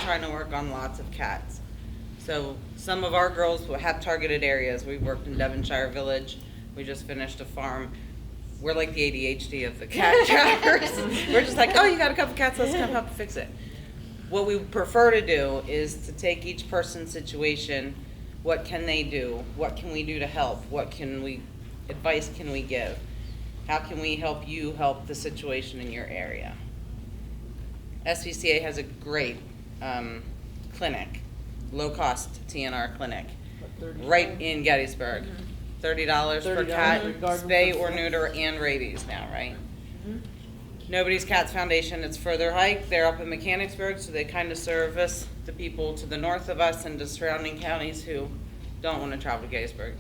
trying to work on lots of cats. So some of our girls will have targeted areas. We've worked in Devonshire Village. We just finished a farm. We're like the ADHD of the cat trappers. We're just like, oh, you got a couple cats, let's come help fix it. What we prefer to do is to take each person's situation. What can they do? What can we do to help? Advice can we give? How can we help you help the situation in your area? SPCA has a great clinic, low-cost TNR clinic, right in Gettysburg. $30 per cat, spay or neuter, and rabies now, right? Nobody's Cats Foundation, it's further hike. They're up in Mechanicsburg, so they kind of service the people to the north of us and the surrounding counties who don't want to travel to Gettysburg.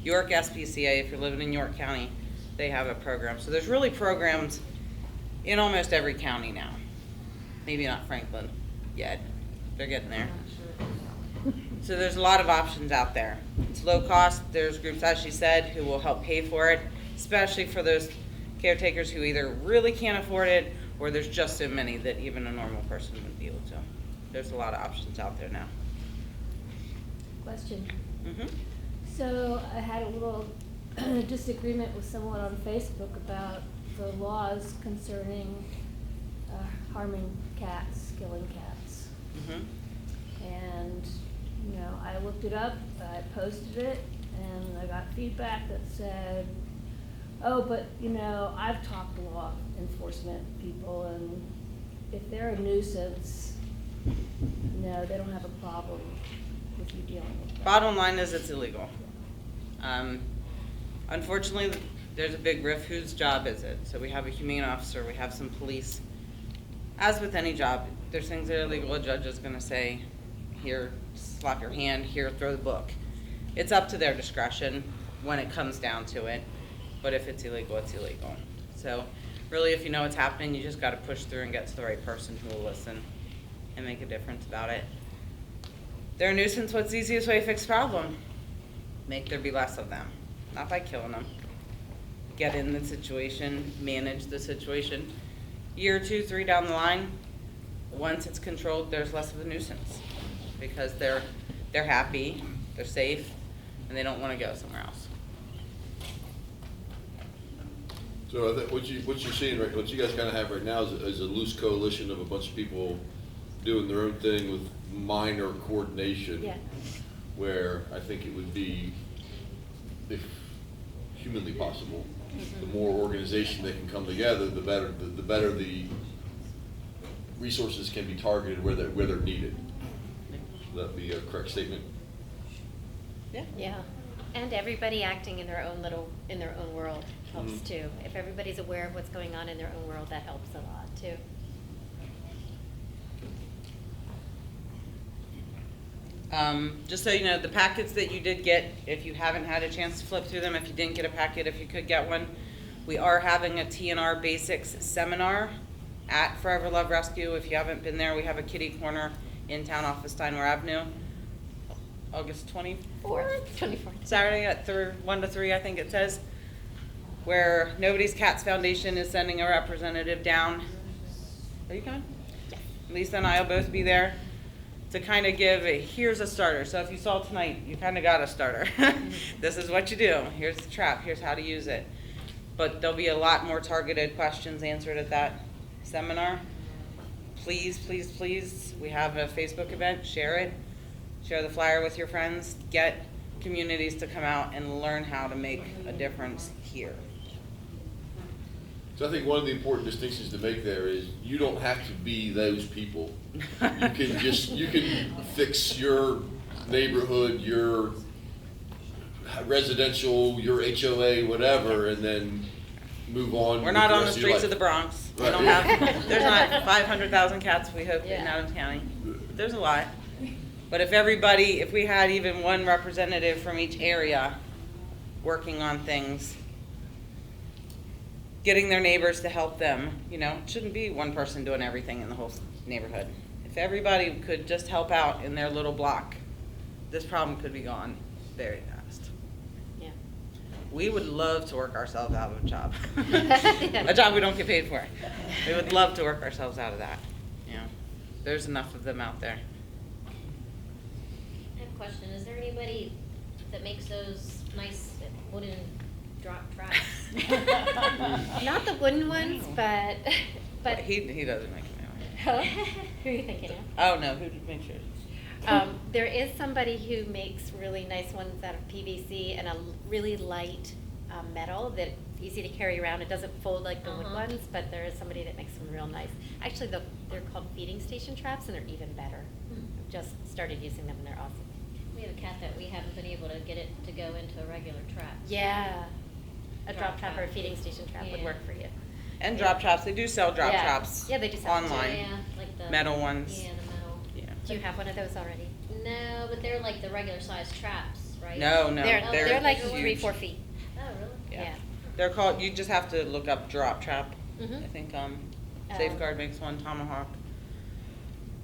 York SPCA, if you're living in York County, they have a program. So there's really programs in almost every county now. Maybe not Franklin yet. They're getting there. So there's a lot of options out there. It's low cost. There's groups, as she said, who will help pay for it, especially for those caretakers who either really can't afford it or there's just so many that even a normal person wouldn't be able to. There's a lot of options out there now. Question. Mm-hmm. So I had a little disagreement with someone on Facebook about the laws concerning harming cats, killing cats. Mm-hmm. And, I looked it up, I posted it, and I got feedback that said, oh, but, I've talked to law enforcement people, and if they're a nuisance, no, they don't have a problem with you dealing with them. Bottom line is it's illegal. Unfortunately, there's a big riff. Whose job is it? So we have a humane officer, we have some police. As with any job, there's things that are illegal. A judge is going to say, here, slap your hand, here, throw the book. It's up to their discretion when it comes down to it. But if it's illegal, it's illegal. So really, if you know what's happening, you just got to push through and get to the right person who will listen and make a difference about it. They're a nuisance. What's the easiest way to fix the problem? Make there be less of them. Not by killing them. Get in the situation, manage the situation. Year or 2, 3 down the line, once it's controlled, there's less of a nuisance because they're happy, they're safe, and they don't want to go somewhere else. So what you're seeing, right, what you guys kind of have right now is a loose coalition of a bunch of people doing their own thing with minor coordination. Yeah. Where I think it would be, if humanly possible, the more organization that can come together, the better the resources can be targeted where they're needed. Would that be a correct statement? Yeah. Yeah, and everybody acting in their own world helps too. If everybody's aware of what's going on in their own world, that helps a lot too. Just so you know, the packets that you did get, if you haven't had a chance to flip through them, if you didn't get a packet, if you could get one, we are having a TNR Basics seminar at Forever Love Rescue. If you haven't been there, we have a kitty corner in town off of Steinway Avenue, August 24th? 24th. Saturday at 1 to 3, I think it says, where Nobody's Cats Foundation is sending a representative down. Are you coming? Yes. Lisa and I will both be there to kind of give here's a starter. So if you saw tonight, you kind of got a starter. This is what you do. Here's the trap. Here's how to use it. But there'll be a lot more targeted questions answered at that seminar. Please, please, please, we have a Facebook event. Share it. Share the flyer with your friends. Get communities to come out and learn how to make a difference here. So I think one of the important distinctions to make there is you don't have to be those people. You can fix your neighborhood, your residential, your HOA, whatever, and then move on. We're not on the streets of the Bronx. We don't have, there's not 500,000 cats, we hope, in Adams County. There's a lot. But if we had even one representative from each area working on things, getting their neighbors to help them, it shouldn't be one person doing everything in the whole neighborhood. If everybody could just help out in their little block, this problem could be gone very fast. Yeah. We would love to work ourselves out of a job. A job we don't get paid for. We would love to work ourselves out of that. there's enough of them out there. I have a question. Is there anybody that makes those nice wooden drop traps? Not the wooden ones, but He doesn't make them Oh, who are you thinking of? Oh, no, who did make sure? There is somebody who makes really nice ones out of PVC and a really light metal that's easy to carry around. It doesn't fold like the wood Uh-huh. ones, but there is somebody that makes them real nice. Actually, they're called feeding station traps, and they're even better. Hmm. I've just started using them, and they're awesome. We have a cat that we haven't been able to get it to go into a regular trap. Yeah, a drop Drop trap or a trap. feeding station trap would Yeah. work for you. And drop traps, they do sell drop Yeah. traps. Yeah, they do sell them too. online. Yeah, like the Metal ones. Yeah, the metal. Yeah. Do you have one of those already? No, but they're like the regular size traps, right? No, They're like huge. 3-4 feet. Oh, really? Yeah. They're called, you just have to look up drop trap. Mhm. I think, Safeguard makes one, Tomahawk.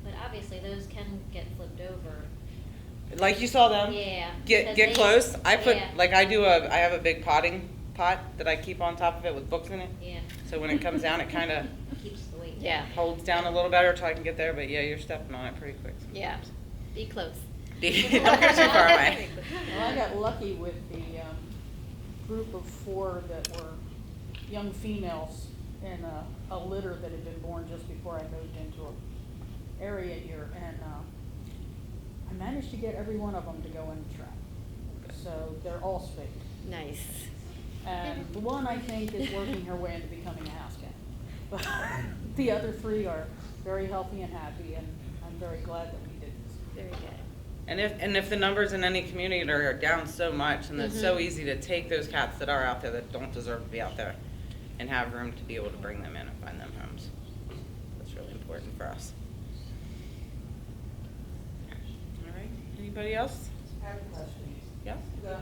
But obviously those can get flipped over. Like you saw them. Yeah. Get because they- close. I put, yeah. like I have a big potting pot that I keep on top of it with books in it. Yeah, So when it comes down, it kind of keeps the weight. Yeah. down. holds down a little better till I can get there, but yeah, you're stepping on it pretty quick. Yeah, sometimes. be close. Don't go too far away. Well, I got lucky with the group of 4 that were young females in a litter that had been born just before I moved into an area here, and I managed to get every one of them to go in the trap. So they're all spayed. Nice. And the one, I think, is working her way into becoming a house cat. But the other 3 are very healthy and happy, and I'm very glad that we did this. Very good. And if the numbers in any community are down so much, and it's so easy to take those cats that are out there that don't deserve to be out there, and have room to be able to bring them in and find them homes. That's really important for us. All right, anybody else? I have a question. Yeah? The,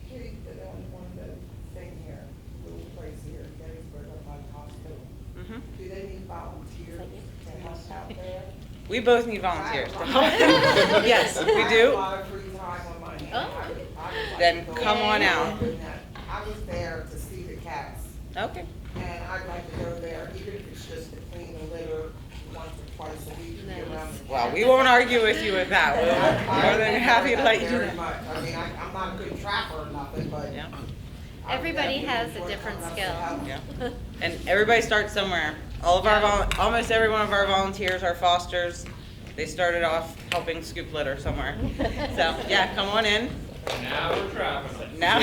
kitty that owns one of the thing here, little place here in Gettysburg up by the hospital, Mm-hmm. do they need volunteers to help out there? We both need volunteers to I- help. Yes, we I have a do. lot of free time on my hands. Oh. I would like Then to go come on out. and that. I was there to see the cats, Okay. and I'd like to go there, even if it's just to clean the litter once or twice a week to be Nice. around the Well, cats. we won't argue with you with that. I- We're more than happy to let you do Very that. much. I mean, I'm not a good trapper or nothing, but. Yeah. I would Everybody definitely has a enjoy different coming up skill. to help. Yeah. And everybody starts somewhere. All of our almost every one of our volunteers are fosters. They started off helping scoop litter somewhere. So yeah, come on in. Now we're traveling. Now.